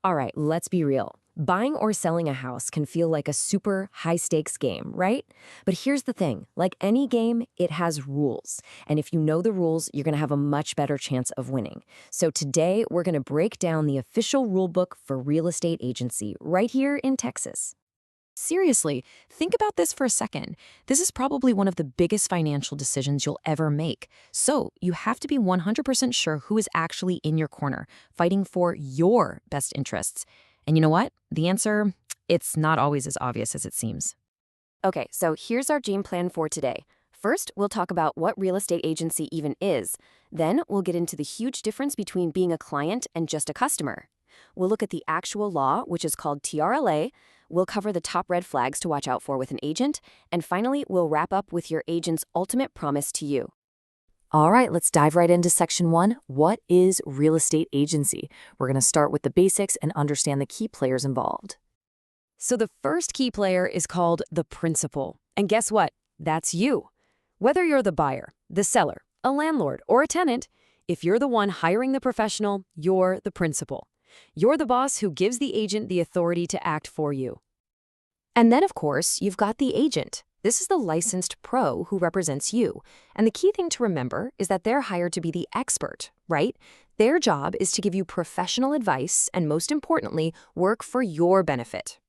All right, let's be real. Buying or selling a house can feel like a super high stakes game, right? But here's the thing, like any game, it has rules. And if you know the rules, you're going to have a much better chance of winning. So today, we're going to break down the official rule book for real estate agency right here in Texas. Seriously, think about this for a second. This is probably one of the biggest financial decisions you'll ever make. So you have to be 100% sure who is actually in your corner, fighting for your best interests. And you know what? The answer, it's not always as obvious as it seems. Okay, so here's our game plan for today. First, we'll talk about what real estate agency even is. Then, we'll get into the huge difference between being a client and just a customer. We'll look at the actual law, which is called TRLA. We'll cover the top red flags to watch out for with an agent. And finally, we'll wrap up with your agent's ultimate promise to you. All right, let's dive right into section 1. What is real estate agency? We're going to start with the basics and understand the key players involved. So the first key player is called the principal. And guess what? That's you. Whether you're the buyer, the seller, a landlord, or a tenant, if you're the one hiring the professional, you're the principal. You're the boss who gives the agent the authority to act for you. And then, of course, you've got the agent. This is the licensed pro who represents you. And the key thing to remember is that they're hired to be the expert, right? Their job is to give you professional advice and, most importantly, work for your benefit.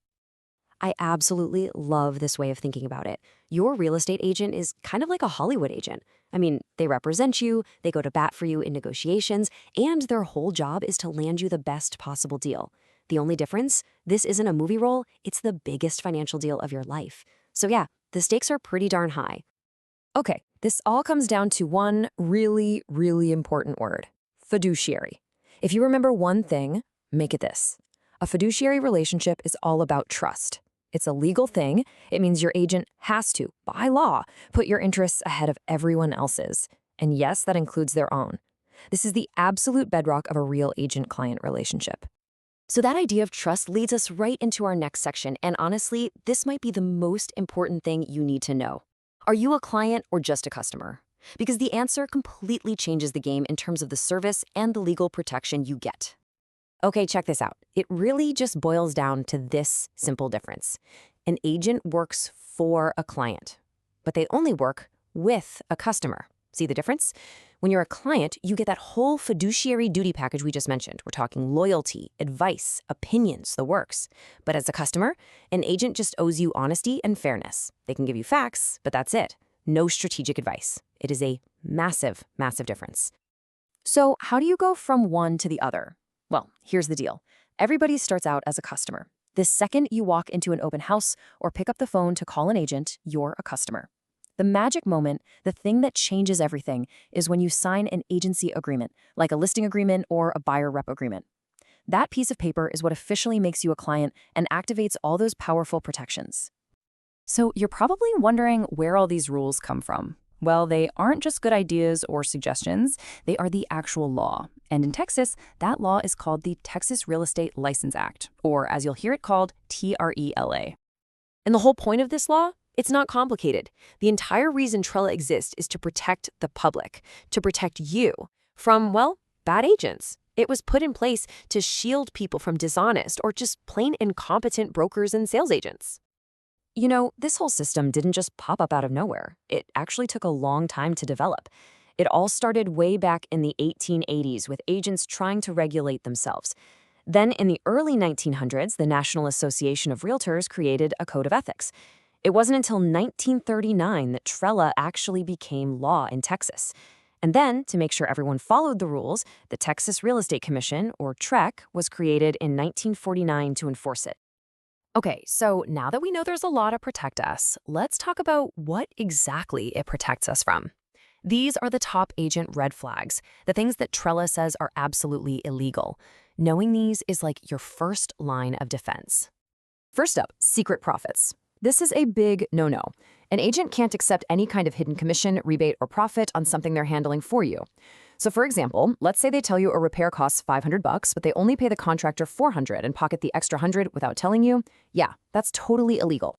I absolutely love this way of thinking about it. Your real estate agent is kind of like a Hollywood agent. I mean, they represent you, they go to bat for you in negotiations, and their whole job is to land you the best possible deal. The only difference? This isn't a movie role, it's the biggest financial deal of your life. So yeah, the stakes are pretty darn high. Okay, this all comes down to one really, really important word: fiduciary. If you remember one thing, make it this. A fiduciary relationship is all about trust. It's a legal thing. It means your agent has to, by law, put your interests ahead of everyone else's. And yes, that includes their own. This is the absolute bedrock of a real agent-client relationship. So that idea of trust leads us right into our next section, and honestly, this might be the most important thing you need to know. Are you a client or just a customer? Because the answer completely changes the game in terms of the service and the legal protection you get. Okay, check this out. It really just boils down to this simple difference. An agent works for a client, but they only work with a customer. See the difference? When you're a client, you get that whole fiduciary duty package we just mentioned. We're talking loyalty, advice, opinions, the works. But as a customer, an agent just owes you honesty and fairness. They can give you facts, but that's it. No strategic advice. It is a massive, massive difference. So how do you go from one to the other? Well, here's the deal. Everybody starts out as a customer. The second you walk into an open house or pick up the phone to call an agent, you're a customer. The magic moment, the thing that changes everything, is when you sign an agency agreement, like a listing agreement or a buyer rep agreement. That piece of paper is what officially makes you a client and activates all those powerful protections. So you're probably wondering where all these rules come from. Well, they aren't just good ideas or suggestions, they are the actual law. And in Texas, that law is called the Texas Real Estate License Act, or as you'll hear it called, TRELA. And the whole point of this law? It's not complicated. The entire reason TRELA exists is to protect the public, to protect you from, well, bad agents. It was put in place to shield people from dishonest or just plain incompetent brokers and sales agents. You know, this whole system didn't just pop up out of nowhere. It actually took a long time to develop. It all started way back in the 1880s with agents trying to regulate themselves. Then in the early 1900s, the National Association of Realtors created a code of ethics. It wasn't until 1939 that TRELA actually became law in Texas. And then, to make sure everyone followed the rules, the Texas Real Estate Commission, or TREC, was created in 1949 to enforce it. Okay, so now that we know there's a law to protect us, let's talk about what exactly it protects us from. These are the top agent red flags, the things that TRELA says are absolutely illegal. Knowing these is like your first line of defense. First up, secret profits. This is a big no-no. An agent can't accept any kind of hidden commission, rebate, or profit on something they're handling for you. So for example, let's say they tell you a repair costs $500, but they only pay the contractor $400 and pocket the extra $100 without telling you. Yeah, that's totally illegal.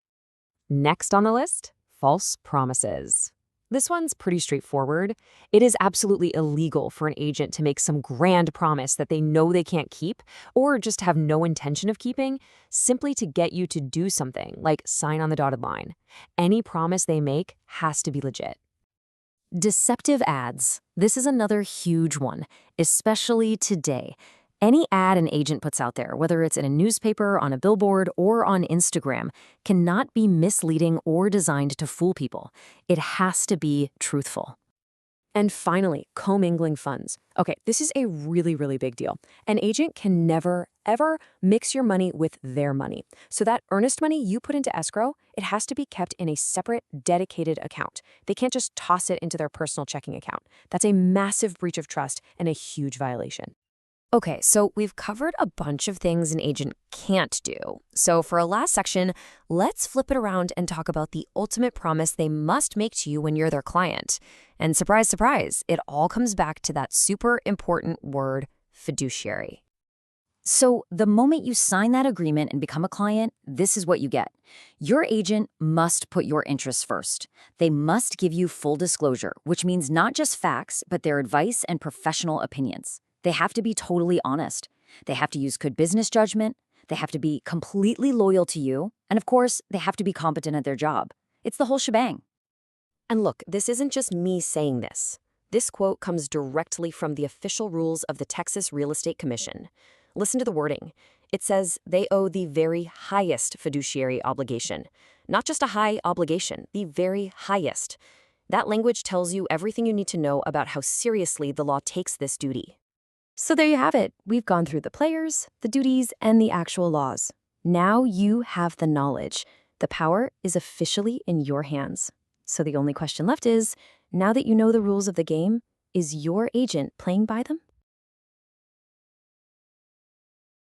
Next on the list, false promises. This one's pretty straightforward. It is absolutely illegal for an agent to make some grand promise that they know they can't keep, or just have no intention of keeping, simply to get you to do something, like sign on the dotted line. Any promise they make has to be legit. Deceptive ads. This is another huge one, especially today. Any ad an agent puts out there, whether it's in a newspaper, on a billboard, or on Instagram, cannot be misleading or designed to fool people. It has to be truthful. And finally, commingling funds. Okay, this is a really, really big deal. An agent can never, ever mix your money with their money. So that earnest money you put into escrow, it has to be kept in a separate, dedicated account. They can't just toss it into their personal checking account. That's a massive breach of trust and a huge violation. Okay, so we've covered a bunch of things an agent can't do. So for our last section, let's flip it around and talk about the ultimate promise they must make to you when you're their client. And surprise, surprise, it all comes back to that super important word, fiduciary. So the moment you sign that agreement and become a client, this is what you get. Your agent must put your interests first. They must give you full disclosure, which means not just facts, but their advice and professional opinions. They have to be totally honest. They have to use good business judgment. They have to be completely loyal to you. And of course, they have to be competent at their job. It's the whole shebang. And look, this isn't just me saying this. This quote comes directly from the official rules of the Texas Real Estate Commission. Listen to the wording. It says they owe the very highest fiduciary obligation. Not just a high obligation, the very highest. That language tells you everything you need to know about how seriously the law takes this duty. So there you have it. We've gone through the players, the duties, and the actual laws. Now you have the knowledge. The power is officially in your hands. So the only question left is, now that you know the rules of the game, is your agent playing by them?